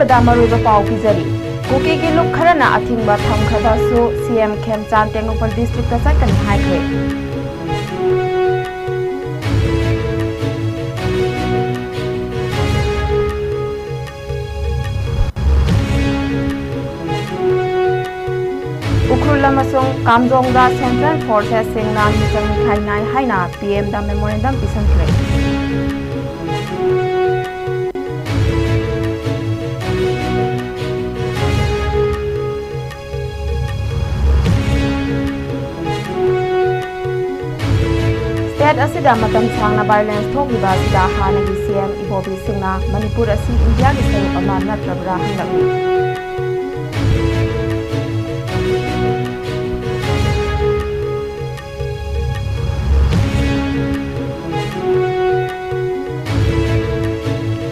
ꯑꯔꯣꯏꯕꯗ ꯃꯔꯨꯑꯣꯏꯕ ꯄꯥꯎ ꯄꯤꯖꯔꯤ ꯀꯨꯀꯤꯒꯤ ꯂꯨꯞ ꯈꯔꯅ ꯑꯊꯤꯡꯕ ꯊꯝꯈ꯭ꯔꯕꯁꯨ ꯁꯤꯑꯦꯝ ꯈꯦꯝꯆꯥꯟ ꯇꯦꯡꯅꯧꯄꯜ ꯗꯤꯁꯇ꯭ꯔꯤꯛꯇ ꯆꯠꯀꯅꯤ ꯍꯥꯏꯈ꯭ꯔꯦ उखरुल अमसुंग कामजोंगदा सेंट्रल फोर्सेस सिंगना मिचंग मिखाई नाय हाइना पीएम दा मेमोरेंडम पिसंख्रे स्टेट असिदा मतम सांगना वायलेंस थोकलिबा सिदा हानगी सीएम इबोबी सिंगना मणिपुर असि इंडिया की सरुप अमा नत्रबरा हंगलु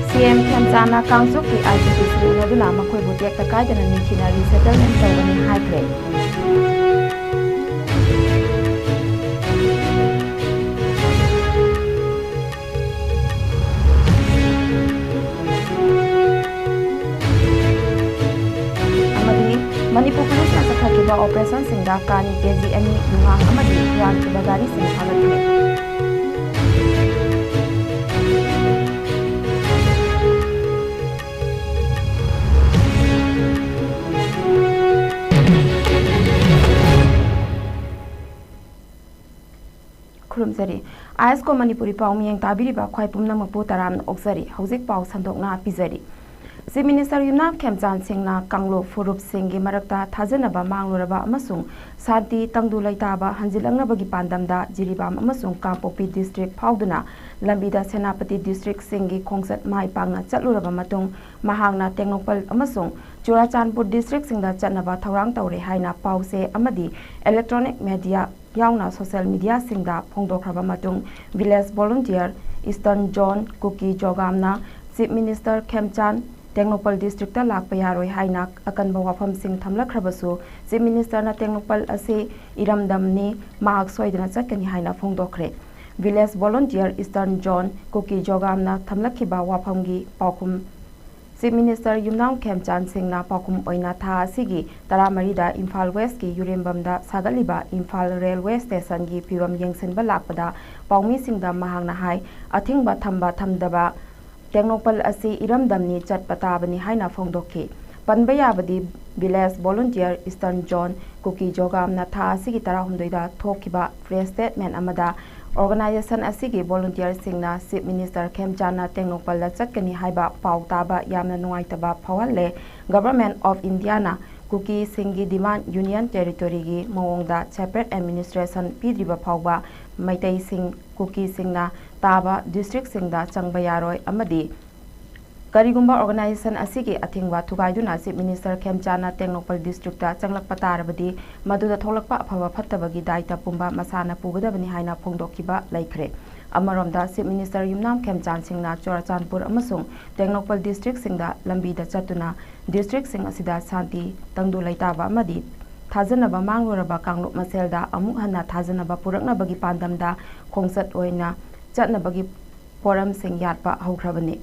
सीएम खेमचाना कांगजुक की आईटीसी उनदुना मखोइबु टेक्ता कायदना निखिना रिसेटलमेंट तौगनी हाइख्रे मणिपुर पुलिस ने सखा ऑपरेशन सिंगा कानी केजी एनी युवांग अमदी हुआन की बगारी सिंह फागत्रे खुरुमजरी आईएसको मणिपुरी पाउ मियंग ताबिरिबा ख्वाइ पुमनमपु तराम ओक्सरी हौजिक पाउ संदोकना पिजरी चीफ मिनिस्टर युमनाम खेमचान सिंगना कांगलो फुरुप सिंगी मरक्ता थाजनबा मांगलुरबा अमसुंग शांति तंगदु लैताबा हंजिलंगनबगी पांदमदा जिरिबाम अमसुंग कांपोपी डिस्ट्रिक्ट फाउदुना लंबीदा सेनापति डिस्ट्रिक्ट सिंगी खोंगसत माई पांगना चलुरबा मतुंग महांगना टेंगनोपल अमसुंग चुराचांदपुर डिस्ट्रिक्ट सिंगदा चतनबा थौरांग तौरे हाइना पाउसे अमदी इलेक्ट्रॉनिक मीडिया यावना सोशल मीडिया सिंगदा फोंदोखरबा मतुंग village volunteer eastern zone Kuki जोगामना chief minister Khemchand Tengnoupal district लाकपा यारोय हाइना अकनबा वाफम सिंह थमलखरबसु चीफ मिनिस्टर ना टेंगनोपल असे इरमदमनी माहक सोइदना चकनी हाइना फोंदोखरे village volunteer eastern zone Kuki जोगामना थमलखिबा वाफमगी पाउकुम चीफ मिनिस्टर युमनाम खेमचान सिंगना पाउकुम ओइना था असिगी तरामरीदा इम्फाल वेस्ट की यूरेमबमदा सागलिबा इम्फाल रेलवे स्टेशन की फिवम येंगसिनबा लाकपदा पाउमी सिंगदा महांगना हाई अथिंगबा थंबा थमदबा टेंगनोपल असी इरमदमनी चटपताबनी हाइना फोंदोखी पनबा याबदी village volunteer eastern zone Kuki जोगामना था असिगी तराहुमदोइदा थोखिबा प्रेस स्टेटमेंट अमदा ऑर्गेनाइजेशन असिगी वॉलंटियर सिंगना चीफ मिनिस्टर खेमचाना टेंगनोपल चटकनी हाइबा पाउ ताबा यामना नुंगाइतबा फावहल्ले गवर्नमेंट ऑफ इंडिया ना कुकी सिंगी डिमांड यूनियन टेरिटोरी की मवोंगदा सेपरेट एडमिनिस्ट्रेशन पीद्रिबा फावबा मैतई सिंग कुकी सिंगना ताबा डिस्ट्रिक्ट सिंगदा चंगबा यारोय अमदी करिगुंबा ऑर्गेनाइजेशन असिगी अथिंगबा थुगाइदुना चीफ मिनिस्टर खेमचाना टेंगनोपल डिस्ट्रिक्ट चंगलकपा तारबदी मदुदा थोलकपा अफबा फत्तबगी दायित्व पुंबा मसाना पुगदबनी हाइना फोंदोखिबा लैख्रे अमरोमदा चीफ मिनिस्टर युमनाम खेमचान सिंगना चोराचांदपुर अमसुंग टेंगनोपल डिस्ट्रिक्ट सिंगदा लंबीदा चतुना डिस्ट्रिक्ट सिंग असिदा शांति तंगदु लैताबा अमदी थाजनबा मांगलुरबा कांगलुप मसेलदा अमुक हन्ना थाजनबा पुरकनबगी पांदमदा खोंगसत ओइना चतनबगी पोरम सिंग यातपा हौख्रबनी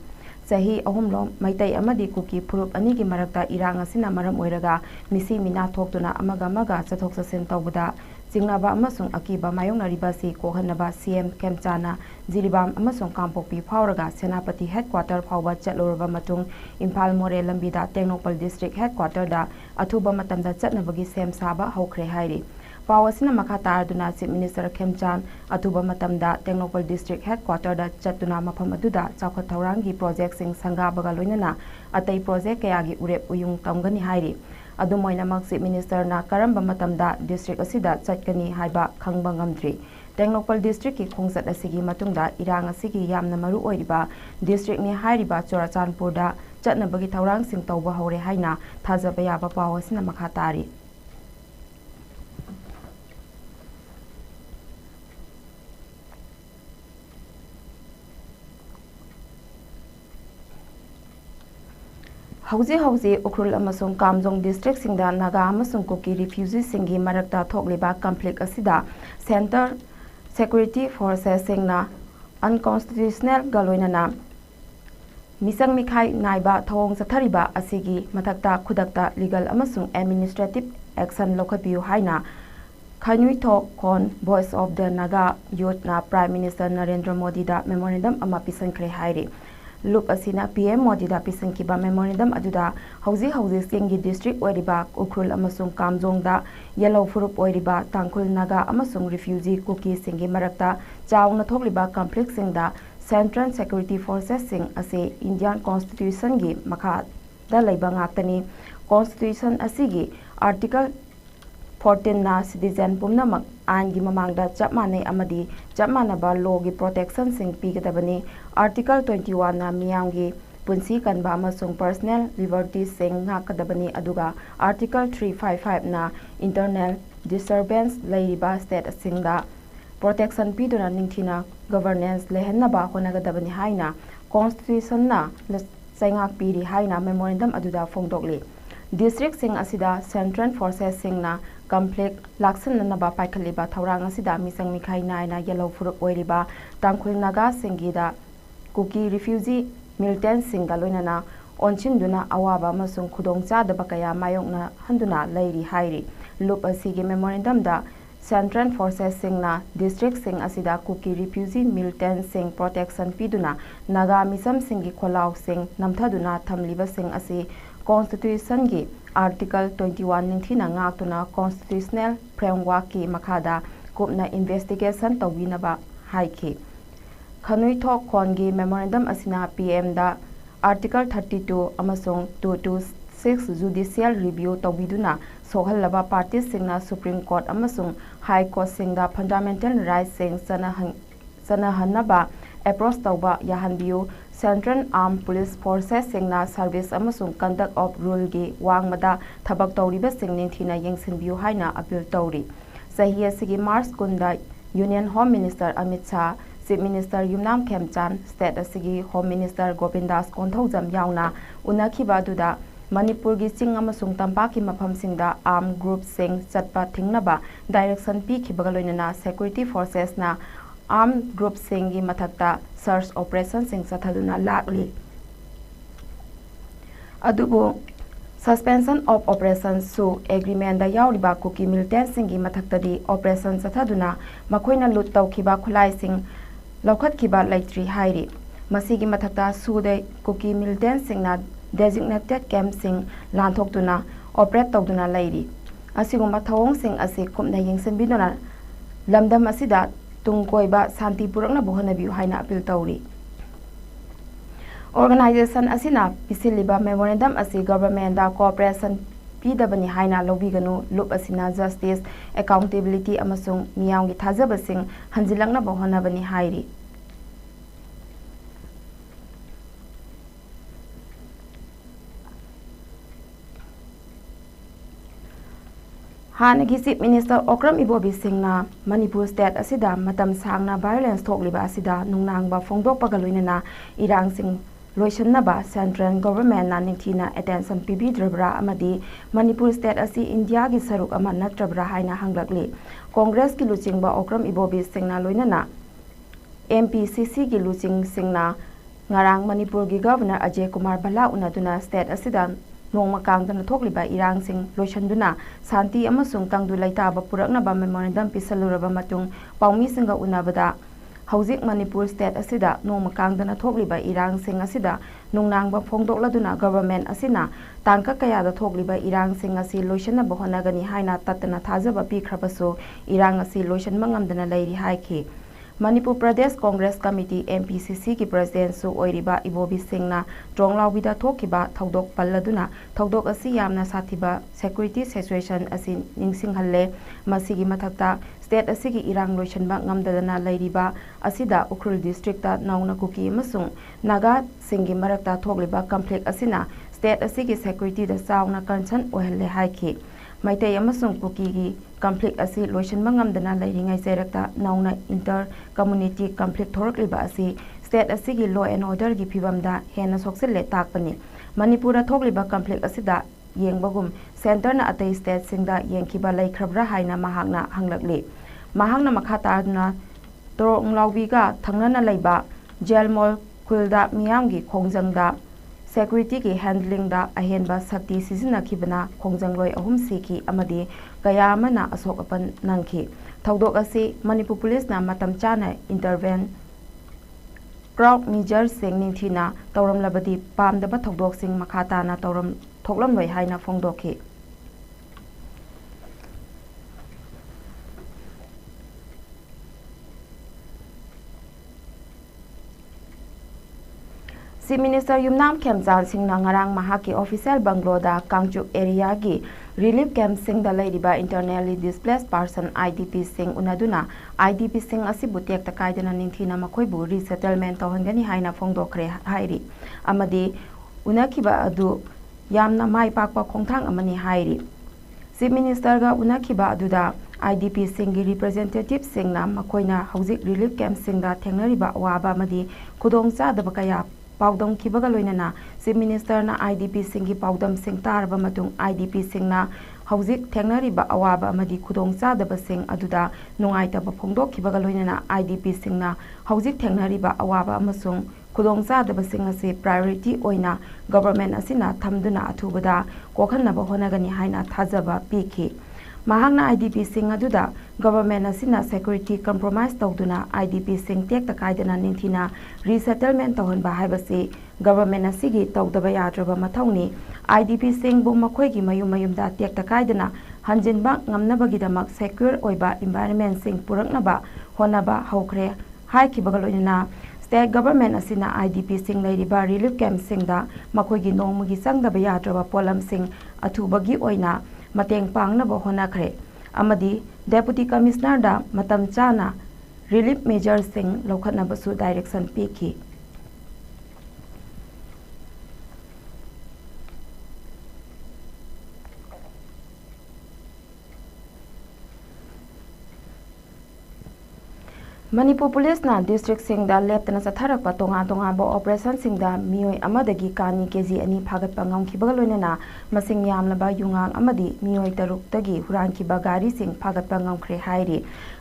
चाही अहुमलोम मैतई अमदी कुकी फुरुप अनी की मरक्ता इरांग असिना मरम ओइरगा मिसी मिना थोक्तुना अमगा मगा चथोक चसिन तौबदा चिंगनाबा अमसुंग अकीबा मायोंगनरिबासी कोहनबा सीएम खेमचाना जिरिबाम अमसुंग कांपोपी फावरगा सेनापति हेडक्वार्टर फावबा चलुरबा मतुंग इम्फाल मोरे लंबीदा टेंगनोपल डिस्ट्रिक्ट हेडक्वार्टरदा अथुबा मतमदा चतनबगी सेम साबा हौख्रे हाइरी पाव असिना मखा तारदुना चीफ मिनिस्टर खेमचान अथुबा मतमदा टेंगनोपल डिस्ट्रिक्ट हेडक्वार्टरदा चतुना मफम अदुदा चाखत थौरांगी प्रोजेक्ट सिंग संगाबगा लोइनना अतई प्रोजेक्ट कयागी उरेप उयुंग तमगनी हाइरी अदुमोइनमक चीफ मिनिस्टर ना करंबा मतमदा डिस्ट्रिक्ट असिदा चटकनी हाइबा खंगबा ngamdri टेंगनोपल डिस्ट्रिक्ट की खोंगसत असिगी मतुंगदा इरांग असिगी यामना मरु ओइरिबा डिस्ट्रिक्ट नि हाइरिबा चोराचांदपुरदा चटनबगी थौरांग सिंग तौबा हौरे हाइना थाजबा याबा पाव असिना मखा तारी हौजे हौजे उखरुल अमसुंग कामजोंग डिस्ट्रिक्ट सिंगदा नागा अमसुंग कुकी रिफ्यूजी सिंगी मरक्ता थोकलिबा कंफ्लिक्ट असिदा सेंटर सिक्योरिटी फोर्सेस सिंगना अनकॉन्स्टिट्यूशनल गलोइनना misang mikhai naiba thong sathariba asigi mathakta khudakta legal amasung administrative action lokhapiu haina Khanui Thok Kon Voice of the Naga Youth na Prime Minister Narendra Modi da memorandum ama pisankhre hairi loop asina PM Modi da pisankiba memorandum aduda hauji sengi district oiriba ukrul amasung kamjong da yellow furup oiriba tangkhul naga amasung refugee kuki singi marakta chawna thokliba complex singda Central Security Forces sing ase Indian Constitution gi makha da leiba ngaktani Constitution asigi Article 14 na citizen pumnamak ain gi mamangda chapmane amadi chapmanaba law gi protection sing pigadabani Article 21 na miyam gi punsi kanba amasung personal liberties sing ngakadabani aduga Article 355 na internal disturbance leiba state singda protection piduna ningthina governance lehenaba honagadabani haina constitution na saingak piri haina memorandum aduda phongdokli district sing asida central forces sing na conflict laksan naba paikhaliba thorang asida misang mikhai naina yellow furup oiriba tangkhul naga singida kuki refugee militant singa loinana onchinduna awaba amasung khudong chadaba kaya mayokna handuna leiri hairi loop asigi memorandum da Central Forces singna district sing asida kuki refugee militant sing protection piduna naga misam singi kholau sing namthaduna thamliba sing asi Constitution gi Article 21 ningthina ngaktuna constitutional framework ki makhada kupna investigation tawinaba haiki Khanui Thok Kon gi memorandum asina PM da Article 32 amasung 226 judicial review tawiduna sohallaba parties singna Supreme Court amasung High Court singda fundamental rights sing sanahanaba approach tawba yahanbiu Central Armed Police Forces singna service amasung conduct of rule gi wangmada thabak tawriba singning thina yengsinbiu haina appeal tawri sahi asigi March kunda Union Home Minister Amit Shah Chief Minister Yumnam Khemchan State asigi Home Minister Gopindas Konthojam yauna unakhiba duda Manipur gi sing amasung tampaki mafam singda armed group sing chatpa thingnaba direction pi khibagaloinana security forces na armed group singi mathakta search operation sing sathaduna lakli adubu suspension of operations su agreement da yauriba kuki militant singi mathakta di operation sathaduna makoina lut tawkhiba khulai sing lokhat khiba laitri hairi masigi mathakta su de kuki militant singna designated camp sing lanthokduna operate tawduna lairi asiguma thawong sing ase kumna yengsenbiduna lamdam asida tungkoiba santi purakna bohanabiu haina appeal tawri organization asina pisiliba memorandum asi government da cooperation pidabani haina lobiganu loop asina justice accountability amasung miyamgi thajabasing hanjilangna bohanabani hairi Hanagi Chief Minister Okram Ibobi Singna Manipur State asida matam sangna violence thokliba asida nungnangba phongdokpa galoinana irang sing loisannaba central government na ningthina attention pibidrabra amadi Manipur State asi India gi saruk ama natrabra haina hanglakli Congress ki luchingba Okram Ibobi Singna loinana MPCC gi luching singna ngarang Manipur gi Governor Ajay Kumar Bala unaduna state asida nongma kangdana thokliba irang sing loisanduna santi amasung tangdu laitaba puraknaba memorandum pisaluraba matung paumi singa unabada hauzik Manipur State asida nongma kangdana thokliba irang sing asida nungnangba phongdokladuna government asina tangka kayada thokliba irang sing asi loisanaba honagani haina tatana thajaba pikhrabasu irang asi loisanba ngamdana leiri haiki Manipur Pradesh Congress Committee MPCC ki President su oiriba Ibobi Singna Tronglawbida thokiba thodok palladuna thodok asi yamna sathiba security situation asi ningsinghalle masigi mathakta state asigi irang loisanba ngamdadana leiriba asida Ukrul district ta nauna kuki amasung naga singi marakta thokliba conflict asina state asigi security da sauna concern ohalle haiki Maitai amasung kuki gi conflict asi loisanba ngamdana leiringai jerakta nauna inter community conflict thorakliba asi state asigi law and order gi phibamda hena soksille takpani Manipura thokliba conflict asida yengbagum center na atai state singda yengkiba laikhrabra haina mahakna hanglakli mahakna makha tarna Tronglawbi ga thangnana leiba jail mall ꯁ꯭ꯀꯨꯜꯗ ꯃꯤꯌꯥꯝꯒꯤ ꯈꯣꯡꯖꯪꯗ ꯁꯦꯀ꯭ꯌꯨꯔꯤꯇꯤꯒꯤ ꯍꯦꯟꯗꯂꯤꯡꯗ ꯑꯍꯦꯟꯕ ꯁꯛꯇꯤ ꯁꯤꯖꯤꯟꯅꯈꯤꯕꯅ ꯈꯣꯡꯖꯪꯂꯣꯏ 3 ꯁꯤꯈꯤ ꯑꯃꯗꯤ ꯀꯌꯥ ꯑꯃꯅ ꯑꯁꯣꯛ ꯑꯄꯟ ꯅꯪꯈꯤ꯫ ꯊꯧꯗꯣꯛ ꯑꯁꯤ ꯃꯅꯤꯄꯨꯔ ꯄꯨꯂꯤꯁꯅ ꯃꯇꯝ ꯆꯥꯅ ꯏꯟꯇꯔꯚꯦꯟ ꯀ꯭ꯔꯥꯎꯗ ꯃꯤꯖꯔꯁꯤꯡ ꯅꯤꯡꯊꯤꯅ ꯇꯧꯔꯝꯂꯕꯗꯤ ꯄꯥꯝꯗꯕ ꯊꯧꯗꯣꯛꯁꯤꯡ ꯃꯈꯥ ꯇꯥꯅ ꯊꯣꯛꯂꯝꯂꯣꯏ ꯍꯥꯏꯅ ꯐꯣꯡꯗꯣꯛꯈꯤ꯫ ꯆꯤꯐ ꯃꯤꯅꯤꯁꯇꯔ ꯌꯨꯝꯅꯥꯝ ꯈꯦꯝꯆꯥꯟꯁꯤꯡꯅ ꯉꯔꯥꯡ ꯃꯍꯥꯛꯀꯤ ꯑꯣꯐꯤꯁꯤꯌꯦꯜ ꯕꯪꯒ꯭ꯂꯣꯗ ꯀꯥꯡꯆꯨꯞ ꯑꯦꯔꯤꯌꯥꯒꯤ ꯔꯤꯂꯤꯐ ꯀꯦꯝꯞꯁꯤꯡꯗ ꯂꯩꯔꯤꯕ ꯏꯟꯇꯔꯅꯦꯜꯂꯤ ꯗꯤꯁꯄ꯭ꯂꯦꯁ ꯄꯥꯔꯁꯟ IDPꯁꯤꯡ ꯎꯅꯗꯨꯅ IDPꯁꯤꯡ ꯑꯁꯤꯕꯨ ꯇꯦꯛꯇ ꯀꯥꯏꯗꯅ ꯅꯤꯡꯊꯤꯅ ꯃꯈꯣꯏꯕꯨ ꯔꯤꯁꯦꯇꯜꯃꯦꯟ ꯇꯧꯍꯟꯒꯅꯤ ꯍꯥꯏꯅ ꯐꯣꯡꯗꯣꯛꯈ꯭ꯔꯦ ꯍꯥꯏꯔꯤ ꯑꯃꯗꯤ ꯎꯅꯈꯤꯕ ꯑꯗꯨ ꯌꯥꯝꯅ ꯃꯥꯏ ꯄꯥꯛꯄ ꯈꯣꯡꯊꯥꯡ ꯑꯃꯅꯤ ꯍꯥꯏꯔꯤ꯫ ꯆꯤꯐ ꯃꯤꯅꯤꯁꯇꯔꯒ ꯎꯅꯈꯤꯕ ꯑꯗꯨꯗ IDPꯁꯤꯡꯒꯤ ꯔꯤꯄ꯭ꯔꯖꯦꯟꯇꯦꯇꯤꯚꯁꯤꯡꯅ ꯃꯈꯣꯏꯅ ꯍꯧꯖꯤꯛ ꯔꯤꯂꯤꯐ ꯀꯦꯝꯞꯁꯤꯡꯗ ꯊꯦꯡꯅꯔꯤꯕ ꯑꯋꯥꯕ ꯑꯃꯗꯤ ꯈꯨꯗꯣꯡꯆꯥꯗꯕ ꯀꯌꯥ ꯄꯥꯎꯗꯝꯈꯤꯕꯒ ꯂꯣꯏꯅꯅ ꯆꯤꯐ ꯃꯤꯅꯤꯁꯇꯔꯅ IDPꯁꯤꯡꯒꯤ ꯄꯥꯎꯗꯝꯁꯤꯡ ꯇꯥꯔꯕ ꯃꯇꯨꯡ IDPꯁꯤꯡꯅ ꯍꯧꯖꯤꯛ ꯊꯦꯡꯅꯔꯤꯕ ꯑꯋꯥꯕ ꯑꯃꯗꯤ ꯈꯨꯗꯣꯡꯆꯥꯗꯕꯁꯤꯡ ꯑꯗꯨꯗ ꯅꯨꯡꯉꯥꯏꯇꯕ ꯐꯣꯡꯗꯣꯛꯈꯤꯕꯒ ꯂꯣꯏꯅꯅ IDPꯁꯤꯡꯅ ꯍꯧꯖꯤꯛ ꯊꯦꯡꯅꯔꯤꯕ ꯑꯋꯥꯕ ꯑꯃꯁꯨꯡ ꯈꯨꯗꯣꯡꯆꯥꯗꯕꯁꯤꯡ ꯑꯁꯤ ꯄ꯭ꯔꯥꯏꯑꯣꯔꯤꯇꯤ ꯑꯣꯏꯅ ꯒꯚꯔꯟꯃꯦꯟꯠ ꯑꯁꯤꯅ ꯊꯝꯗꯨꯅ ꯑꯊꯨꯕꯗ ꯀꯣꯛꯍꯟꯅꯕ ꯍꯣꯠꯅꯒꯅꯤ ꯍꯥꯏꯅ ꯊꯥꯖꯕ ꯄꯤꯈꯤ꯫ ꯃꯍꯥꯛꯅ IDPꯁꯤꯡ ꯑꯗꯨꯗ ꯒꯚꯔꯟꯃꯦꯟꯠ ꯑꯁꯤꯅ ꯁꯦꯀ꯭ꯌꯨꯔꯤꯇꯤ ꯀꯝꯄ꯭ꯔꯣꯃꯥꯏꯖ ꯇꯧꯗꯨꯅ IDPꯁꯤꯡ ꯇꯦꯛꯇ ꯀꯥꯏꯗꯅ ꯅꯤꯡꯊꯤꯅ ꯔꯤꯁꯦꯇꯜꯃꯦꯟꯠ ꯇꯧꯍꯟꯕ ꯍꯥꯏꯕꯁꯤ ꯒꯚꯔꯟꯃꯦꯟꯠ ꯑꯁꯤꯒꯤ ꯇꯧꯗꯕ ꯌꯥꯗ꯭ꯔꯕ ꯃꯊꯧꯅꯤ꯫ IDPꯁꯤꯡꯕꯨ ꯃꯈꯣꯏꯒꯤ ꯃꯌꯨꯝꯗ ꯇꯦꯛꯇ ꯀꯥꯏꯗꯅ ꯍꯟꯖꯤꯟꯕ ꯉꯝꯅꯕꯒꯤꯗꯃꯛ ꯁꯦꯀ꯭ꯌꯨꯔ ꯑꯣꯏꯕ ꯏꯟꯚꯥꯏꯔꯟꯃꯦꯟꯠꯁꯤꯡ ꯄꯨꯔꯛꯅꯕ ꯍꯣꯠꯅꯕ ꯍꯧꯈ꯭ꯔꯦ ꯍꯥꯏꯈꯤꯕꯒ ꯂꯣꯏꯅꯅ ꯁ꯭ꯇꯦꯠ ꯒꯚꯔꯟꯃꯦꯟꯠ ꯑꯁꯤꯅ IDPꯁꯤꯡ ꯂꯩꯔꯤꯕ ꯔꯤꯂꯤꯐ ꯀꯦꯝꯞꯁꯤꯡꯗ ꯃꯈꯣꯏꯒꯤ ꯅꯣꯡꯃꯒꯤ ꯆꯪꯗꯕ ꯌꯥꯗ꯭ꯔꯕ ꯄꯣꯠꯂꯝꯁꯤꯡ ꯑꯊꯨꯕꯒꯤ ꯑꯣꯏꯅ ꯃꯇꯦꯡ ꯄꯥꯡꯅꯕ ꯍꯣꯠꯅꯈ꯭ꯔꯦ ꯑꯃꯗꯤ ꯗꯦꯄꯨꯇꯤ ꯀꯃꯤꯁꯅꯔꯗ ꯃꯇꯝ ꯆꯥꯅ ꯔꯤꯂꯤꯐ ꯃꯦꯖꯔꯁꯤꯡ ꯂꯧꯈꯠꯅꯕꯁꯨ ꯗꯥꯏꯔꯦꯛꯁꯟ ꯄꯤꯈꯤ꯫ ꯃꯅꯤꯄꯨꯔ ꯄꯨꯂꯤꯁꯅ ꯗꯤꯁꯇ꯭ꯔꯤꯛꯁꯤꯡꯗ ꯂꯦꯞꯇꯅ ꯆꯠꯊꯔꯛꯄ ꯇꯣꯉꯥꯟ-ꯇꯣꯉꯥꯟꯕ ꯑꯣꯄꯔꯦꯁꯟꯁꯤꯡꯗ ꯃꯤꯑꯣꯏ ꯑꯃꯗꯒꯤ ꯀꯥꯅꯤ ꯀꯦꯖꯤ 2 ꯐꯥꯒꯠꯄ ꯉꯝꯈꯤꯕꯒ ꯂꯣꯏꯅꯅ ꯃꯁꯤꯡ ꯌꯥꯝꯂꯕ ꯌꯨꯉꯥꯡ ꯑꯃꯗꯤ ꯃꯤꯑꯣꯏ 6ꯇꯒꯤ ꯍꯨꯔꯥꯟꯈꯤꯕ ꯒꯥꯔꯤꯁꯤꯡ ꯐꯥꯒꯠꯄ ꯉꯝꯈ꯭ꯔꯦ ꯍꯥꯏꯔꯤ꯫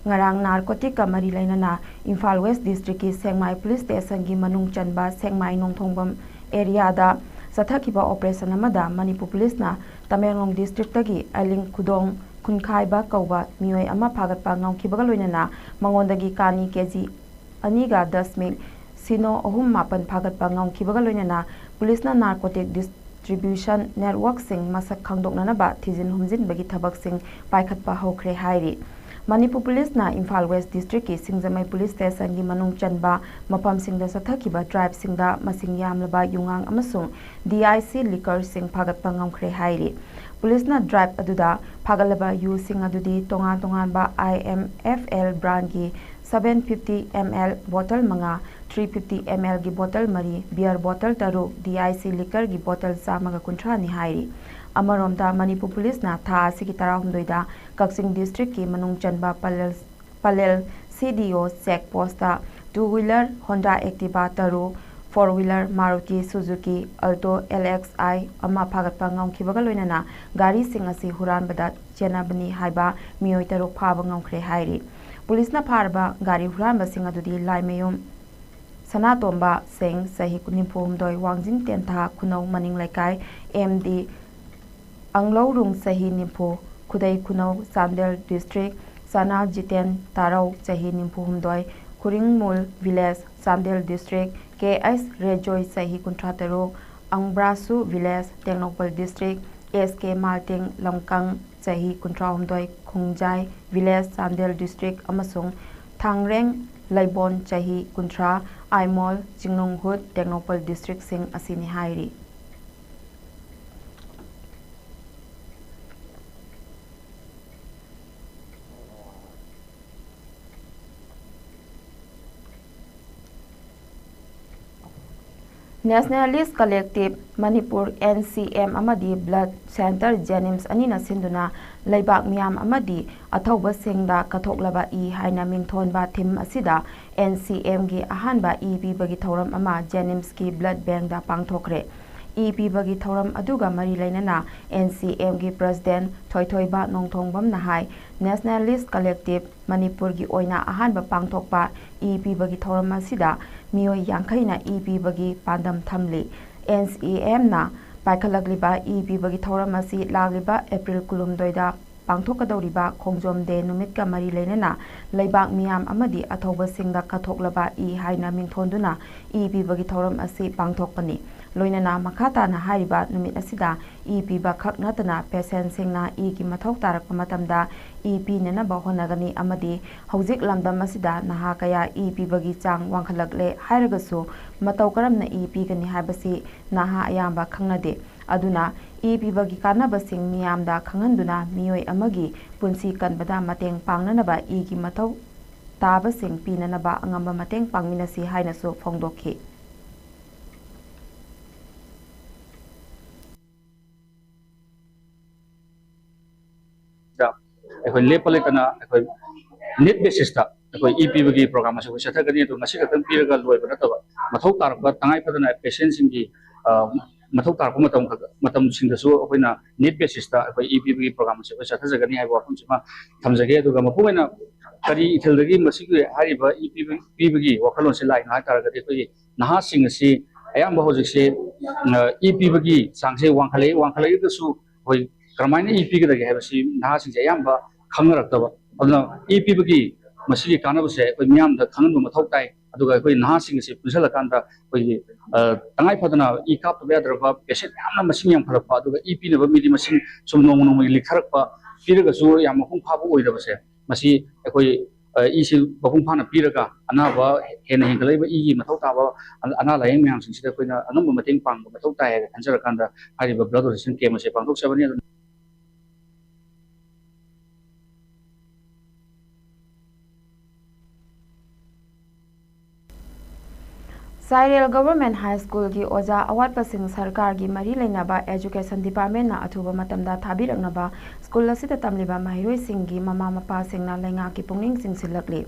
ꯉꯔꯥꯡ ꯅꯥꯔꯀꯣꯇꯤꯛꯀ ꯃꯔꯤ ꯂꯩꯅꯅ ꯏꯝꯐꯥꯜ ꯋꯦꯁ ꯗꯤꯁꯇ꯭ꯔꯤꯛꯀꯤ ꯁꯦꯡꯃꯥꯏ ꯄꯨꯂꯤꯁ ꯁ꯭ꯇꯦꯁꯟꯒꯤ ꯃꯅꯨꯡ ꯆꯟꯕ ꯁꯦꯡꯃꯥꯏ ꯅꯣꯡꯊꯣꯡꯕꯝ ꯑꯦꯔꯤꯌꯥꯗ ꯆꯠꯊꯈꯤꯕ ꯑꯣꯄꯔꯦꯁꯟ ꯑꯃꯗ ꯃꯅꯤꯄꯨꯔ ꯄꯨꯂꯤꯁꯅ ꯇꯃꯦꯡꯂꯣꯡ ꯗꯤꯁꯇ꯭ꯔꯤꯛꯇꯒꯤ ꯑꯏꯂꯤꯡ ꯈꯨꯗꯣꯡ ꯈꯨꯟꯈꯥꯏꯕ ꯀꯧꯕ ꯃꯤꯑꯣꯏ ꯑꯃ ꯐꯥꯒꯠꯄ ꯉꯝꯈꯤꯕꯒ ꯂꯣꯏꯅꯅ ꯃꯉꯣꯟꯗꯒꯤ ꯀꯥꯅꯤ ꯀꯦꯖꯤ 2.0 ꯁꯤꯅꯣ 3-9 ꯐꯥꯒꯠꯄ ꯉꯝꯈꯤꯕꯒ ꯂꯣꯏꯅꯅ ꯄꯨꯂꯤꯁꯅ ꯅꯥꯔꯀꯣꯇꯤꯛ ꯗꯤꯁꯇ꯭ꯔꯤꯕ꯭ꯌꯨꯁꯟ ꯅꯦꯠꯋꯥꯔꯛꯁꯤꯡ ꯃꯁꯛ ꯈꯪꯗꯣꯛꯅꯅꯕ ꯊꯤꯖꯤꯟ ꯍꯨꯝꯖꯤꯟꯕꯒꯤ ꯊꯕꯛꯁꯤꯡ ꯄꯥꯏꯈꯠꯄ ꯍꯧꯈ꯭ꯔꯦ ꯍꯥꯏꯔꯤ꯫ ꯃꯅꯤꯄꯨꯔ ꯄꯨꯂꯤꯁꯅ ꯏꯝꯐꯥꯜ ꯋꯦꯁ ꯗꯤꯁꯇ꯭ꯔꯤꯛꯀꯤ ꯁꯤꯡꯖꯃꯩ ꯄꯨꯂꯤꯁ ꯁ꯭ꯇꯦꯁꯟꯒꯤ ꯃꯅꯨꯡ ꯆꯟꯕ ꯃꯐꯝꯁꯤꯡꯗ ꯆꯠꯊꯈꯤꯕ ꯗ꯭ꯔꯥꯏꯕꯁꯤꯡꯗ ꯃꯁꯤꯡ ꯌꯥꯝꯂꯕ ꯌꯨꯉꯥꯡ ꯑꯃꯁꯨꯡ DIC ꯂꯤꯀꯔꯁꯤꯡ ꯐꯥꯒꯠꯄ ꯉꯝꯈ꯭ꯔꯦ ꯍꯥꯏꯔꯤ꯫ ꯄꯨꯂꯤꯁꯅ ꯗ꯭ꯔꯥꯏꯕ ꯑꯗꯨꯗ ꯐꯥꯒꯠꯂꯕ ꯌꯨꯁꯤꯡ ꯑꯗꯨꯗꯤ ꯇꯣꯉꯥꯟ-ꯇꯣꯉꯥꯟꯕ IMFL ꯕ꯭ꯔꯥꯟꯒꯤ 750 ml ꯕꯣꯇꯜ 5, 350 ml ꯒꯤ ꯕꯣꯇꯜ 4, ꯕꯤꯌꯔ ꯕꯣꯇꯜ 6, DIC ꯂꯤꯀꯔꯒꯤ ꯕꯣꯇꯜ 150ꯅꯤ ꯍꯥꯏꯔꯤ꯫ ꯑꯃꯔꯣꯝꯗ ꯃꯅꯤꯄꯨꯔ ꯄꯨꯂꯤꯁꯅ ꯊꯥ ꯑꯁꯤꯒꯤ 16ꯗ ꯀꯛꯆꯤꯡ ꯗꯤꯁꯇ꯭ꯔꯤꯛꯀꯤ ꯃꯅꯨꯡ ꯆꯟꯕ Pallel CDO check post two wheeler Honda Activa 6, four wheeler Maruti Suzuki Alto LXI ꯑꯃ ꯐꯥꯒꯠꯄ ꯉꯝꯈꯤꯕꯒ ꯂꯣꯏꯅꯅ ꯒꯥꯔꯤꯁꯤꯡ ꯑꯁꯤ ꯍꯨꯔꯥꯟꯕꯗ ꯆꯦꯟꯅꯕꯅꯤ ꯍꯥꯏꯕ ꯃꯤꯑꯣꯏ 6 ꯐꯥꯕ ꯉꯝꯈ꯭ꯔꯦ ꯍꯥꯏꯔꯤ꯫ ꯄꯨꯂꯤꯁꯅ ꯐꯥꯔꯕ ꯒꯥꯔꯤ ꯍꯨꯔꯥꯟꯕꯁꯤꯡ ꯑꯗꯨꯗꯤ ꯂꯥꯏꯃꯌꯨꯝ ꯁꯅꯥꯇꯣꯝꯕ ꯁꯤꯡ ꯆꯍꯤ 94, ꯋꯥꯡꯖꯤꯡ ꯇꯦꯟꯊꯥ ꯈꯨꯅꯧ ꯃꯅꯤꯡ ꯂꯩꯀꯥꯏ, MD ꯑꯪꯂꯧꯔꯨꯡ ꯆꯍꯤ 90, ꯈꯨꯗꯩ ꯈꯨꯅꯧ ꯆꯥꯟꯗꯦꯜ ꯗꯤꯁꯇ꯭ꯔꯤꯛ, ꯆꯅꯥ ꯖꯤꯇꯦꯟ ꯇꯥꯔꯧ ꯆꯍꯤ 94, ꯈꯨꯔꯤꯡꯃꯨꯜ ꯚꯤꯂꯦꯖ ꯆꯥꯟꯗꯦꯜ ꯗꯤꯁꯇ꯭ꯔꯤꯛ, KS ꯔꯦꯖꯣꯏ ꯆꯍꯤ 33, ꯑꯪꯕ꯭ꯔꯥꯁꯨ ꯚꯤꯂꯦꯖ ꯇꯦꯡꯅꯧꯄꯜ ꯗꯤꯁꯇ꯭ꯔꯤꯛ, SK ꯃꯥꯔꯇꯤꯡ ꯂꯝꯀꯪ ꯆꯍꯤ 38, ꯈꯣꯡꯖꯥꯏ ꯚꯤꯂꯦꯖ ꯆꯥꯟꯗꯦꯜ ꯗꯤꯁꯇ꯭ꯔꯤꯛ ꯑꯃꯁꯨꯡ ꯊꯥꯡꯔꯦꯡ ꯂꯩꯕꯣꯟ ꯆꯍꯤ 30, ꯑꯥꯏꯃꯣꯜ ꯆꯤꯡꯅꯨꯡꯍꯨꯠ ꯇꯦꯡꯅꯧꯄꯜ ꯗꯤꯁꯇ꯭ꯔꯤꯛꯁꯤꯡ ꯑꯁꯤꯅꯤ ꯍꯥꯏꯔꯤ꯫ ꯅꯦꯁꯅꯦꯂꯤꯁꯠ ꯀꯂꯦꯛꯇꯤꯕ ꯃꯅꯤꯄꯨꯔ NCM ꯑꯃꯗꯤ ꯕ꯭ꯂꯗ ꯁꯦꯟꯇꯔ ꯖꯦꯅꯤꯝꯁ ꯑꯅꯤꯅ ꯁꯤꯟꯗꯨꯅ ꯂꯩꯕꯥꯛ ꯃꯤꯌꯥꯝ ꯑꯃꯗꯤ ꯑꯊꯧꯕꯁꯤꯡꯗ ꯀꯠꯊꯣꯛꯂꯕ ꯏ ꯍꯥꯏꯅ ꯃꯤꯡꯊꯣꯟꯕ ꯊꯤꯝ ꯑꯁꯤꯗ NCMꯒꯤ ꯑꯍꯥꯟꯕ ꯏ ꯄꯤꯕꯒꯤ ꯊꯧꯔꯝ ꯑꯃ ꯖꯦꯅꯤꯝꯁꯀꯤ ꯕ꯭ꯂꯗ ꯕꯦꯡꯛꯗ ꯄꯥꯡꯊꯣꯛꯈ꯭ꯔꯦ꯫ पीबगी थौरम अदुगा मरी लेनना NCM की प्रेसिडेंट थोइथोइबा नोंथोंबम नहाई नेशनलिस्ट कलेक्टिव मणिपुर की ओइना अहानबा पांगथोकपा पीबगी थौरम असिदा मियोय यांखैना पीबगी पांदम थमली NCM ना पाइखलगलिबा पीबगी थौरम असि लागलिबा एप्रिल कुलुमदोइदा पांगथोकदौरिबा खोंजोम दे नुमितका मरी लेनना लेबाक मियाम अमदी अथौबसिंगदा कथोकलबा हाइना मिंथोंदुना पीबगी थौरम असि पांगथोकपनी लोइनना मखाताना हारिबा नुमित असिदा पीबा खक नतना पेशेंट सिंगना की मथौ तारकपा मतमदा पीननबा होनगनी अमदी हौजिक लमदम असिदा नहा कया पीबगी चांग वांखलगले हाइरगसु मतौ करमना पीगनी हाइबसी नहा अयाम्बा खंगनदे अदुना पीबगी कानबसिंग मियामदा खंगनदुना मियोय अमगी पुंसी कनबदा मतेंग पांगननबा की मथौ ताबसिंग पीननबा अंगम्बा मतेंग पांगमिनसी हाइनसु फोंदोखी अखोई लेपलेतना अखोई नीट बेसिस अखोई पीबगी प्रोग्राम से चथगनी तो मसी खतम पीरगा लोइब नतबा मथौ तारक तंगाई फदना पेशेंट सिंगी मथौ तारक मतम सिंगसु अखोइना नीट बेसिस अखोई पीबगी प्रोग्राम से चथजगनी हाइबो वाफम सिमा थमजगे अदुगा मपुमेना करी इथलदगी मसिगि हारिबा पीबगी वखलोन से लाइन हाय तारगदि अखोई नहा सिंगसि अयाम्बा होजिसे पीबगी चांगसे वांखलेगसु होई क्रमाइना पीगदगे हाइबसि नहा सिंगसे अयाम्बा खंगरक्तबा अदुना पीबगी मसिगि कानबसे अखोई मियामदा खंगन मथौ ताई अदुगा अखोई नहासिंगसे पुजलकांदा अखोई तंगाई फदना कापबा याद्रबा पेशेंट यामना मसिंग याम फलकपा अदुगा पीनबा मिदि मसिंग सुम नोंग नोंग लिखरकपा पीरगसु याम मफुं फाबो ओइदबसे मसि अखोई इसी मफुं फाना पीरगा अनाबा हेन हेंगलैबा की मथौ ताबा अना लायेंग म्यामसिंगसिदा अखोइना अनंब मतेंग पांग मथौ ताई खंजरकांदा हारिबा ब्लड डोनेशन कैम्प से पांथोक सबनी साइरेल गवर्नमेंट हाई स्कूल की ओजा अवाटपसिंग सरकार की मरी लेनबा एजुकेशन डिपार्टमेंट अथुबा मतमदा थाबिरकनबा स्कूल असिदा तमलिबा महिरोइसिंग की ममा मपासिंगना लेंगा की पुंगनिंग सिंगसिलकली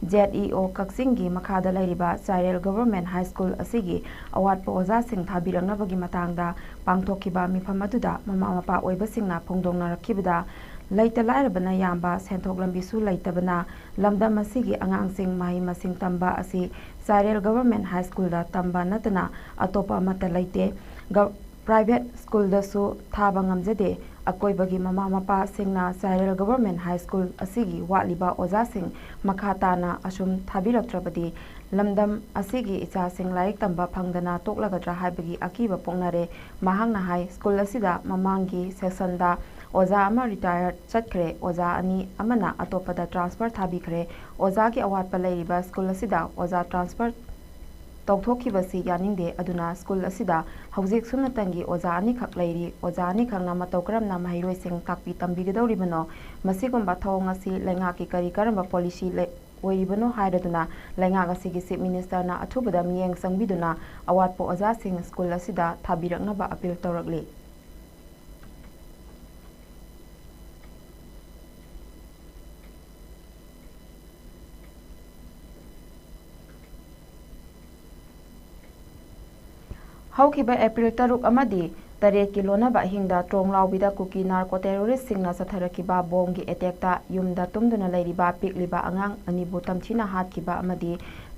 ZEO कक्सिंग की मखादा लैरिबा साइरेल government high school असिगी अवाटपा ओजासिंग थाबिरकनबगी मतांगदा पांगथोखिबा मिफम अदुदा mama Mopa ओइबसिंगना फोंदोंनरखिबदा लैता लाइरबना याम्बा सेंथोक लंबिसु लैतबना लमदम असिगी अंगांगसिंग माही मसिंग तंबा असि साइरेल गवर्नमेंट हाई स्कूल दा तंबा नतना अतोपा मत लैते प्राइवेट स्कूल दसु थाबा ngamjade अकोइबगी ममा मपा सिंगना साइरेल गवर्नमेंट हाई स्कूल असिगी वालिबा ओजासिंग मखाताना असुम थाबिरक्त्रबदी लमदम असिगी इचासिंग लाइक तंबा फंगदना तोकलगद्रा हाइबगी अकीबा पोंगनारे महांगना हाई स्कूल असिदा ममांगी सेक्शनदा ओजा अमा रिटायर चटखरे ओजा अनि अमना अतोपदा ट्रांसफर थाबिखरे ओजा की अवाटपा लैरिबा स्कूल असिदा ओजा ट्रांसफर तौथोखिबसी यानिंगदे अदुना स्कूल असिदा हौजिक सुनतंगी ओजा अनि खक लैरी ओजा अनि खंगना मतौ करमना महिरोइसिंग ताकपी तंबिगदौरिबनो मसिगुम्बा थौंग असि लैंगा की करी करमबा पॉलिसी ओइरिबनो हाइरदुना लैंगा असिगी चीफ मिनिस्टर ना अथुबदा मियेंग संबिदुना अवाटपा ओजासिंग स्कूल असिदा थाबिरकनबा अपील तौरकली हौखिबा एप्रिल 3 अमदी 8 की लोनबा हिंदा ट्रोंगलाउबिदा कुकी नार्को टेरोरिस्ट सिंगना सथरकिबा बोंगी अटैकता युमदा तुमदुना लैरिबा पिकलिबा अंगांग अनिबु तमथिना हातकिबा अमदी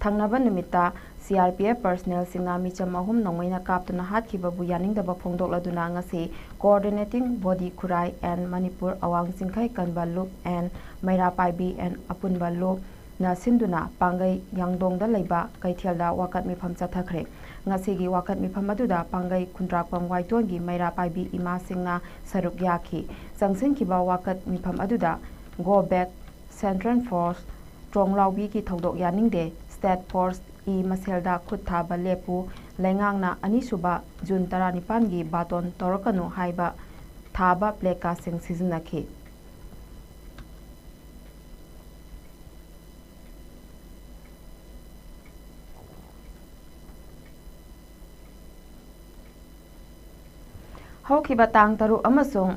थंगनबा नुमिता CRPF पर्सनल सिंगना मिचम अहुम नोंगैना कापतुना हातकिबाबु यानिंगदबा फोंदोकलदुना ngasi coordinating body Khurai and Manipur अवांग सिंखै कनबा loop and Maira पाइबी and अपुनबा loop ना सिंदुना पांगै यांगदोंगदा लैबा कैथेलदा वाकत मिफम चथखरे ngasi wakat mifam aduda pangai kundrapam waitoni maira paibi ima singna saruk yaki sangsin kiba wakat mifam aduda go back central force tronglaubi ki thodok yaningde state force maselda khutha balepu lengangna anisuba jun 19 gi baton torakanu haiba thaba pleka sing sizinaki हौखिबा तांग तरु अमसुंग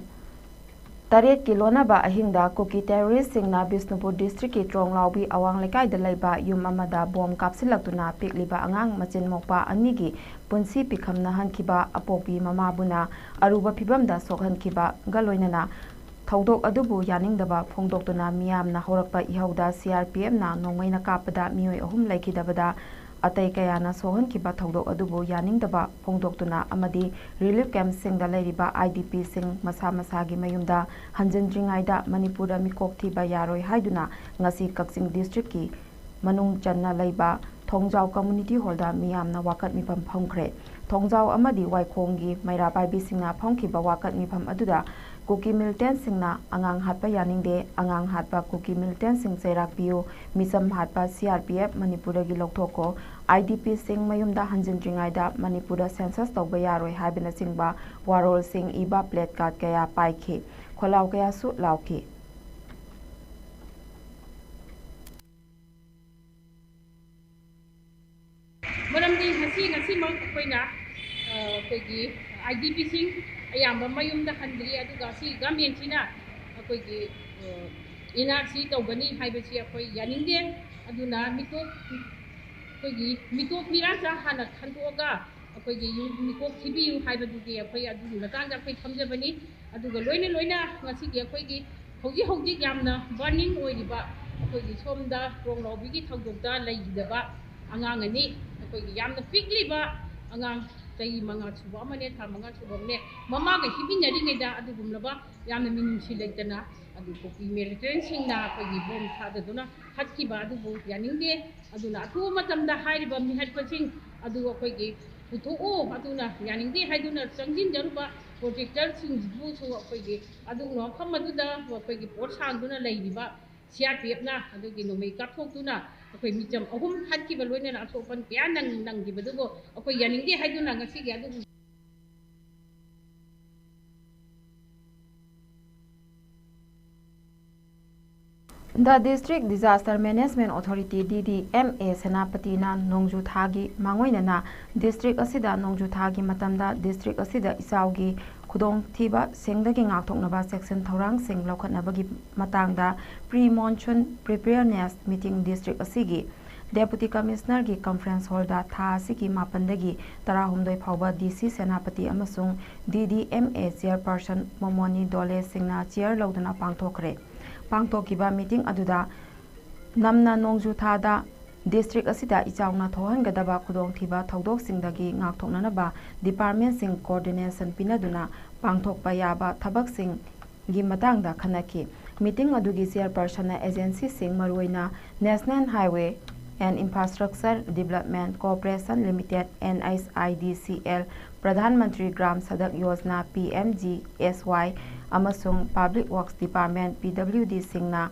Taret ki lonaba ahingda kuki terrorist singna Bisnupur district ki Tronglaubi awang lekai da laiba yum amada bom kapsilaktuna pikliba angang machin mokpa anigi punsi pikhamna hankiba apopi mamabuna aruba phibamda sokhankiba galoinana Thaudok adubu yaningdaba phongdoktuna miyamna horakpa ihauda CRPF na nongmaina kapada mioi ahum laikidabada atai kayana sohankiba thaudok adubu yaningdaba phongdoktuna amadi relief camp singda leiriba IDP sing masa masagi mayumda hanjindringaida Manipura mikok thiba yaroi haiduna ngasi Kakching district ki manung channa leiba Thongjau community holda miyamna wakat mipam phongkhre Thongjau amadi Waikhonggi maira paibi singna phongkhiba wakat mipam aduda Kuki militant singna angang hatpa yaningde angang hatpa kuki militant sing chairak piu misam hatpa CRPF Manipura gi lokthoko IDP sing mayumda hanjindringaida Manipura census tawba yaroi haibina singba warol sing iba plate card kaya paikhi kholau kaya su lauki Maramdi ngasi mo koina koigi IDP sing ayamba mayumda handri aduga si gamyen china koigi NRC tawbani haibasi akoi yaningde aduna koigi mito piraja hana khantoga koigi miko thibi haibadugi akoi adugi matanga akoi thamjabani aduga loina ngasi gi koigi hoji yamna burning oiriba koigi somda Tronglaubi gi thaudokta laigidaba angang ani koigi yamna pikliba angang tay manga suba amane tha manga suba ne mama ga hibinari ngeda adugumlaba yamna minunsi leitana adu koki military singna koigi bom thadaduna hatkiba adubu yaningde aduna athu matamda hairiba mihatpasing adu koigi puthoo aduna yaningde haiduna changjin jaruba protector singbu so koigi adu no khamaduna koigi pot sangduna leiriba CRPF na adugi no make up thokuna akoi micham ahum hatkiba loina athopan kya nang gibadugo akoi yaningde haiduna ngasi gi adu The District Disaster Management Authority DDMA Senapati na Nongju Thagi Mangoinana District asida Nongju Thagi matamda District asida isaugi khudong thiba sengdagi ngakthoknaba section thorang sing lokhatnabagi matangda pre-monsoon preparedness meeting district asigi Deputy Commissioner gi conference hall da tha asigi mapandagi tarahumdoi phawba DC Senapati amasung DDMA chairperson Momoni Dole singna chair lodana pangthokre Pangtokiba meeting aduda namna nongju thada district asida ichaungna thohangadaba khudong thiba thaudok singdagi ngakthoknanaba department sing coordination pinaduna pangthokpa yaba thabak sing gi matangda khanaki meeting adugi chairperson na agency sing maruina National Highway and Infrastructure Development Corporation Limited NHIDCL Pradhan Mantri Gram Sadak Yojana PMGSY amasung Public Works Department PWD singna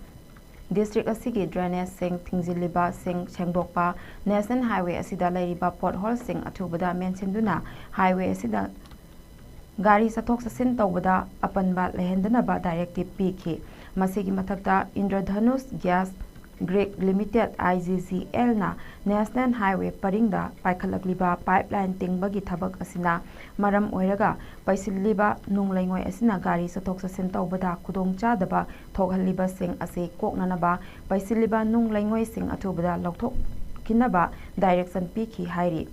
district asigi drainage sing thingziliba sing sengdokpa National Highway asida lairiba pothole sing athubada menchinduna highway asida gari sathok sasin tawbada apanba lehendanaba directive pikhi masigi mathakta Indradhanush Gas Greek Limited IGGL na National Highway paringda paikhalakliba pipeline tingbagi thabak asina maram oiraga paisilliba nunglaingoi asina gari sathok sasin tawbada khudong chadaba thokhalliba sing ase koknanaba paisilliba nunglaingoi sing athubada lokthok kinaba direction pikhi hairi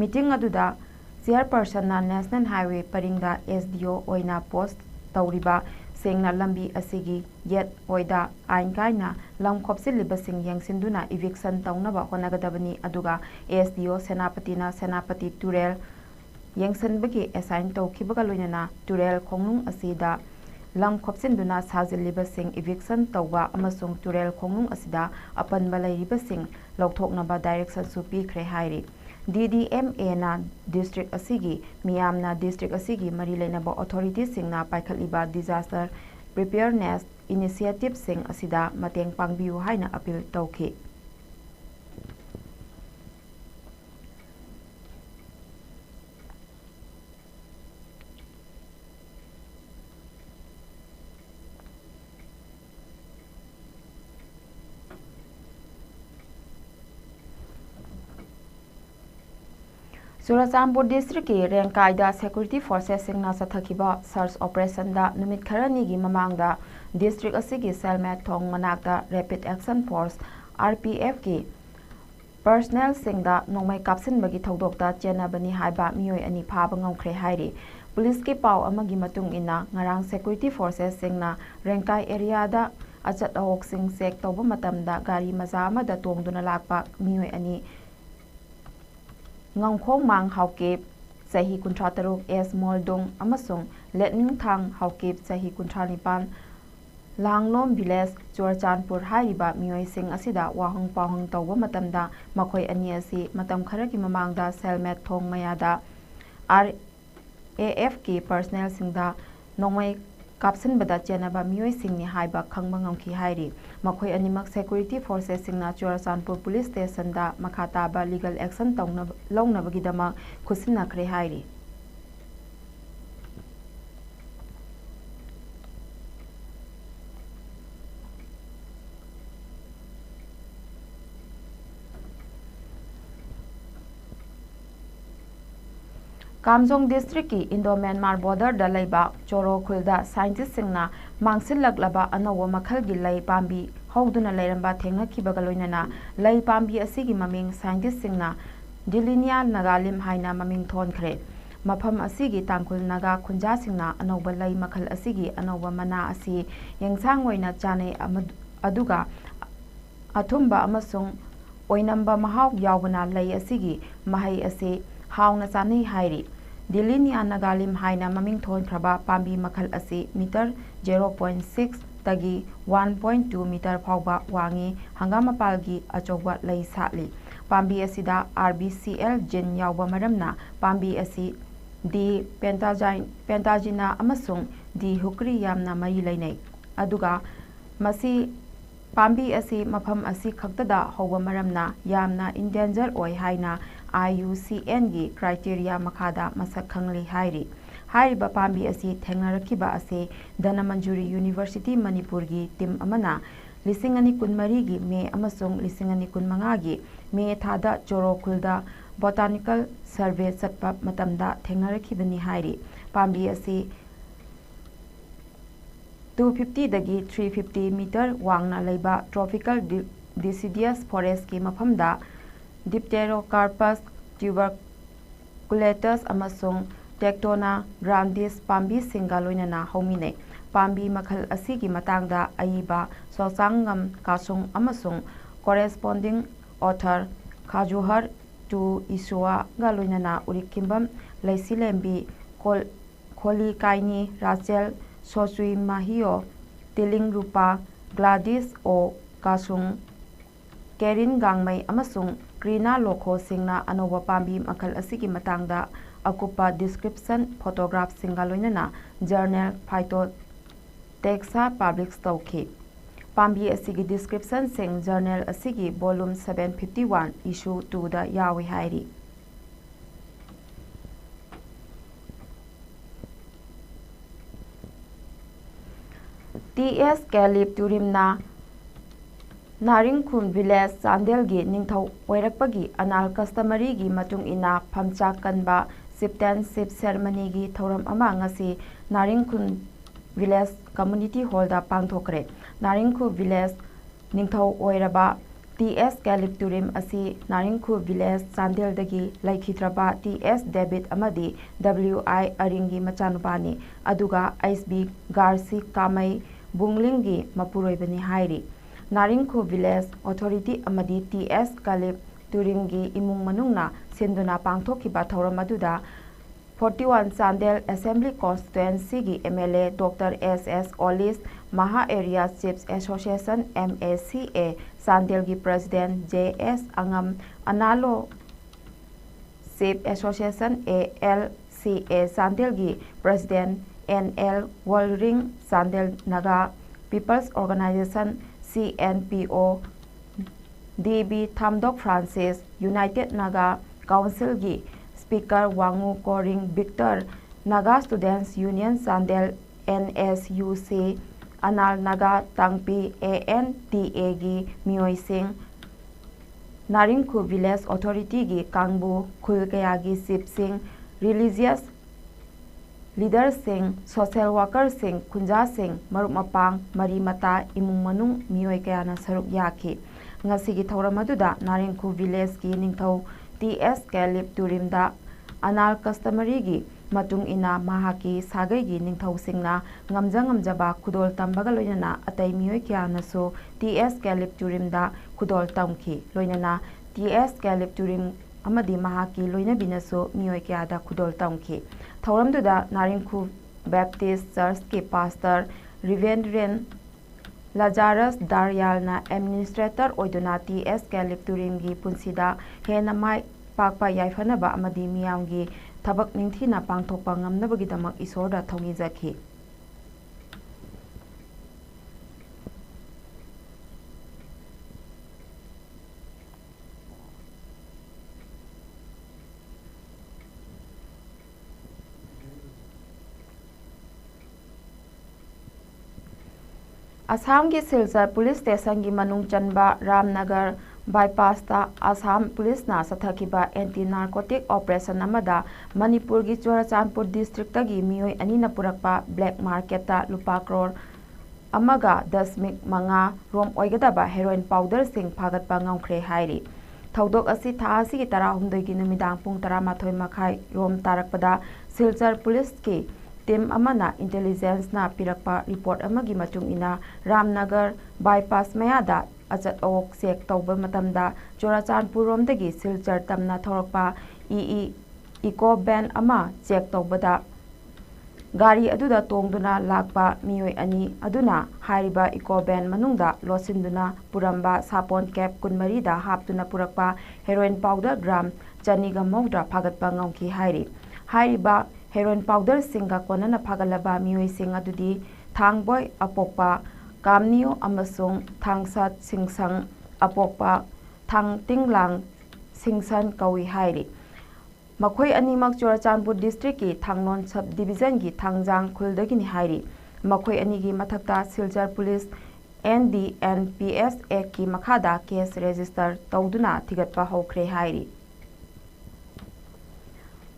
meeting aduda chairperson na National Highway paringda SDO oina post tawriba sengna lambi asigi yet oida ainkaina lam khopsilliba sing yangsinduna eviction tawnaba honagadabani aduga SDO Senapati Turel yangsanbagi assign tawkhibaga loinana Turel khongnung asida lam khopsinduna sajilliba sing eviction tawba amasung Turel khongnung asida apanba lairiba sing lokthoknaba direction su pikre hairi DDMA na district asigi miyamna district asigi mari leinaba authorities singna paikhatliba disaster preparedness initiative sing asida mateng pangbiu haina appeal tawki Churachandpur district ki Rengkaida security forces singna sathakiba search operation da numit kharani gi mamangda district asigi selmet thong manakda rapid action force RPF ki personnel singda nongmai kapsin bagi thodokta chenabani haiba mioi ani phaba ngomkhre hairi police ki pau amagi matung ina ngarang security forces singna Rengkai area da achat awok sing check toba matamda gari maza ama da tongduna lakpa mioi ani ngangkhong mang haukip sahi kuntra taruk S moldong amasung letning thang haukip sahi kuntra nipan langlom village Churachandpur haiba mioi sing asida wahang pahang tawba matamda makhoi ani asi matam kharaki mamangda selmet thong mayada RAF ki personnel singda nongmai kapsin bada chenaba mioi singni haiba khangba ngamki hairi makhoi animak security forces singna Churachandpur police station da makhata ba legal action tongna longna bagidama khusina khre hairi Kamjong district ki Indo-Myanmar border da laiba Choro khulda scientist singna mangsil laglaba anawa makhal gi lai pambi howduna lairamba thengna khibaga loinana lai pambi asigi maming scientist singna Dilinia Nagalim haina maming thonkhre mafam asigi tangkul naga khunja singna anoba lai makhal asigi anoba mana asi yengsang oina chanai aduga athumba amasung oinamba mahaw yawbana lai asigi mahai ase hauna chanai hairi Dilinia Nagalim haina maming thon khraba pambi makhal asi meter 0.6 tagi 1.2 meter phawba wangi hangamapalgi achogwa lai satli pambi asida RBCL gene yawba maramna pambi asi di pentagina amasung di hukri yamna mari lainai aduga masi pambi asi mafam asi khaktada hawba maramna yamna endanger oi haina IUCN gi criteria makhada masak khangli hairi hariba pambi asi thengnarakiba ase Danamanjuri University Manipur gi team amana lisingani kunmari gi me amasung lisingani kunmanga gi me thada Chorokhulda botanical survey satpa matamda thengnarakibani hairi pambi asi 250 dagi 350 meter wangna leiba tropical deciduous forest ki mafamda Dipterocarpus tuberculatus amasung Tectona grandis pambi singa loinana homine pambi makhal asigi matangda aiba sosangam kasung amasung corresponding author Khajuhar to Isua ga loinana urikimbam Laisilembi Kholi Kaini Rachel Sosui Mahio Tiling Rupa Gladys O Kasung Kerin Gangmai amasung Krina Lokho singna anoba pambi makhal asigi matangda akupa description photograph singa loinana journal Phytotaxa publish tawki pambi asigi description sing journal asigi volume 751 issue 2 da yawi hairi TS Calip Turimna Naringkhun village Chandel gi ningthau oirakpagi anal customary gi matung ina phamchak kanba chieftainship ceremony gi thoram ama ngasi Naringkhun village community hall da pangthokre Naringkhun village ningthau oiraba TS Calip Turim asi Naringkhun village Chandel dagi laikhitraba TS David amadi WI Aringi machanupani aduga SB Garsi Kamai Bunglingi mapuroibani hairi Naringkhun village authority amadi TS Calip Turimgi imung manungna senduna pangthokiba thoram aduda 41 Chandel Assembly Constituency gi MLA Dr. SS Olis Maha Area Chiefs Association MACA Chandel gi President JS Angam Analo Chief Association ALCA Chandel gi President NL Walring Chandel Naga People's Organization CNPO DB Thamdok Francis United Naga Council gi Speaker Wangu Koring Victor Naga Students Union Chandel NSUC Anal Naga Tangpi ANTA gi Mioi Singh नारिंखु village authority की कांगबू खुल कया की chief सिंह religious leader सिंह social worker सिंह खुंजा सिंह मरुप मपांग मरी मता इमुंग मनुंग मियोय कयाना सरुक याखी ngasi थौरम अदुदा नारिंखु विलेज की निंगथौ टीएस कैलिप टूरिमदा अनाल कस्टमरी की matung ina mahaki sagai gi ningthau singna ngamjaba khudol tambaga loinana atai mioi kya naso ts calip turim da khudol tamki loinana ts calip turim amadi mahaki loina binaso mioi kya da khudol tamki thauram du da naringkhu baptist church ke pastor reverend Lazarus Daryalna administrator oiduna ts calip turim gi punsida hena mai pakpa yaifanaba amadi miyamgi ꯊꯕꯛ ꯅꯤꯡꯊꯤꯅ ꯄꯥꯡꯊꯣꯛꯄ ꯉꯝꯅꯕꯒꯤꯗꯃꯛ ꯏꯁꯣꯔꯗ ꯊꯧꯅꯤꯖꯈꯤ꯫ असम की Silchar police station की मनुंग चनबा Ramnagar bypass Assam police सथखिबा anti narcotic operation Manipur की चुराचांदपुर डिस्ट्रिक्ट की मियोई अनीना पुरक्पा ब्लैक मार्केट लुपा करोड़ 1.5 रोम ओइगदबा हेरोइन पाउडर सिंह फागतपा ngamkhre हाइरी थौदोक असि था असि की 12 की नुमिदांग पुंग 12 मखाई रोम तारकपदा सिलचर पुलिस की टीम अमना इंटेलिजेंस ना पिरक्पा रिपोर्ट अमगी मतुंग इना रामनगर बाईपास मयादा अचत ओक चेक तौब मतमदा चुराचांदपुर रोमदगी सिलचर तमना थौरक्पा इको बैन अमा चेक तौबदा गाड़ी अदुदा तोंगदुना लाकपा मियोय अनि अदुना हारिबा इको बैन मनुंगदा लोसिंदुना पुरंबा सापोन कैप 24 दा हापतुना पुरक्पा हेरोइन पाउडर ग्राम 290 फागतपा ngamki हारिबा हेरोइन पाउडर सिंगा कोनना फागलबा मियोय सिंग अदुदी थांगबोय अपोकपा कामनियो अमसुंग थांगसत सिंगसंग अपोकपा थांगतिंगलांग सिंगसन कौई हाइरी मखोई अनीमक चुराचांदपुर डिस्ट्रिक्ट की थांगनोन सब डिवीजन की थांगजांग खुलदगिनी हाइरी मखोई अनी की मथक्ता सिलचर पुलिस NDNPS एक्ट की मखादा केस रजिस्टर तौदुना थिगतपा हौख्रे हाइरी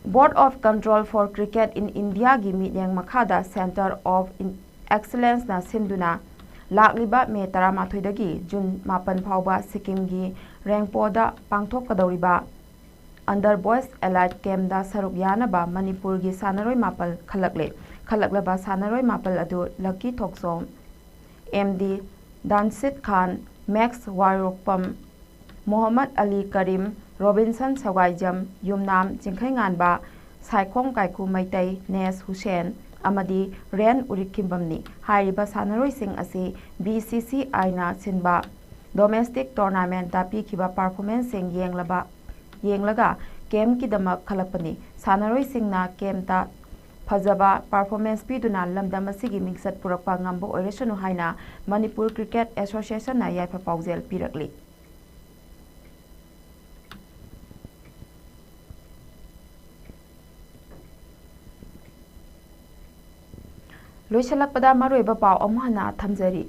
board of control for cricket in India की मीटिंग मखादा सेंटर ऑफ एक्सलेंस ना सिंधुना लाकलिबा मे 13 दगी जून 5 फाउबा सिक्किम की रेंगपोदा पांगथोकदौरिबा अंडर बॉयज एलाइट कैम्पदा सरुक यानबा मणिपुर की सानरोय मापल खलकलबा सानरोय मापल अदु लकी थोक्सोम MD दानसित खान मैक्स वारोकपम मोहम्मद अली करीम रॉबिन्सन सवाइजम युमनाम चिंखैंगानबा साइखोंग काइकू मैतै नेस हुसैन अमदी रेन उरिकिम्बमनी हाइरिबा सानरोइसिंग असी BCCI ना सिनबा डोमेस्टिक टूर्नामेंट दा पीखिबा परफॉर्मेंस सिंग येंगलगा केम की दमक खलपनी सानरोइसिंग ना केम ता फजबा परफॉर्मेंस पीदुना लमदम असिगी मिंगसत पुरक्पा ngambo ओइरेसनु हाइना मणिपुर क्रिकेट एसोसिएशन ना याइफा पाउजेल पिरकली लोइसलकपदा मरोइबा पाव अमुहना थमजरी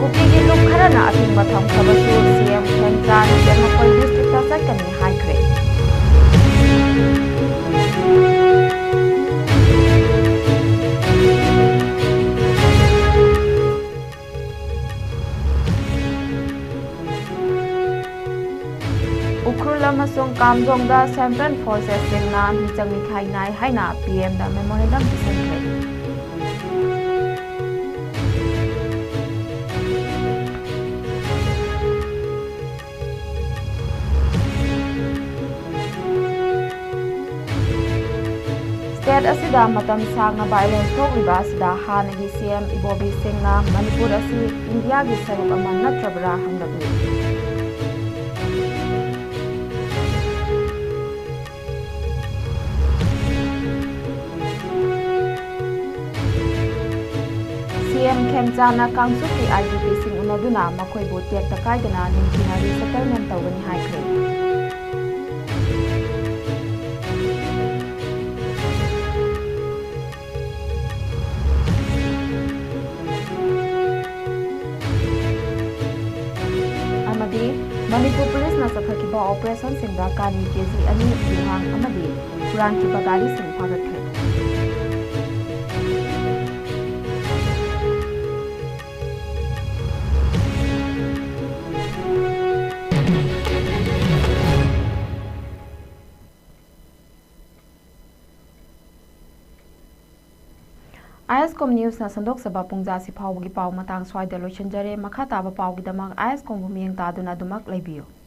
कुकी की लुक खरना अथिंग बथम खबसु CM खेमचान जन्मपल डिस्ट्रिक्ट सकनी हाइख्रे उखरुल कामजोंग सेंट्रल फोर्सेस सिंगना मिचंग मिखाई नाय हाइना PM दा मेमोरेंडम पिसनख्रे स्टेट असिदा मतम सांगना वायलेंस थोकलिबा असिदा हानगी CM इबोबी सिंगना मणिपुर असि इंडिया की सरुक अमा नत्रबरा हंगलबनी Khemchana Kangsuki IDP sing unaduna makhoi bu tek takaidana ningthina resettlement tawani haikre. Manipur Police na sakhakiba operation singda kani KG ani yuhang amadi puran ki bagari sing phagathre. ISCOM News na sandok saba pungja si phawgi paw matang swai de loichenjare makha taba paw gi damak ISCOM bu mieng ta duna dumak leibiyo.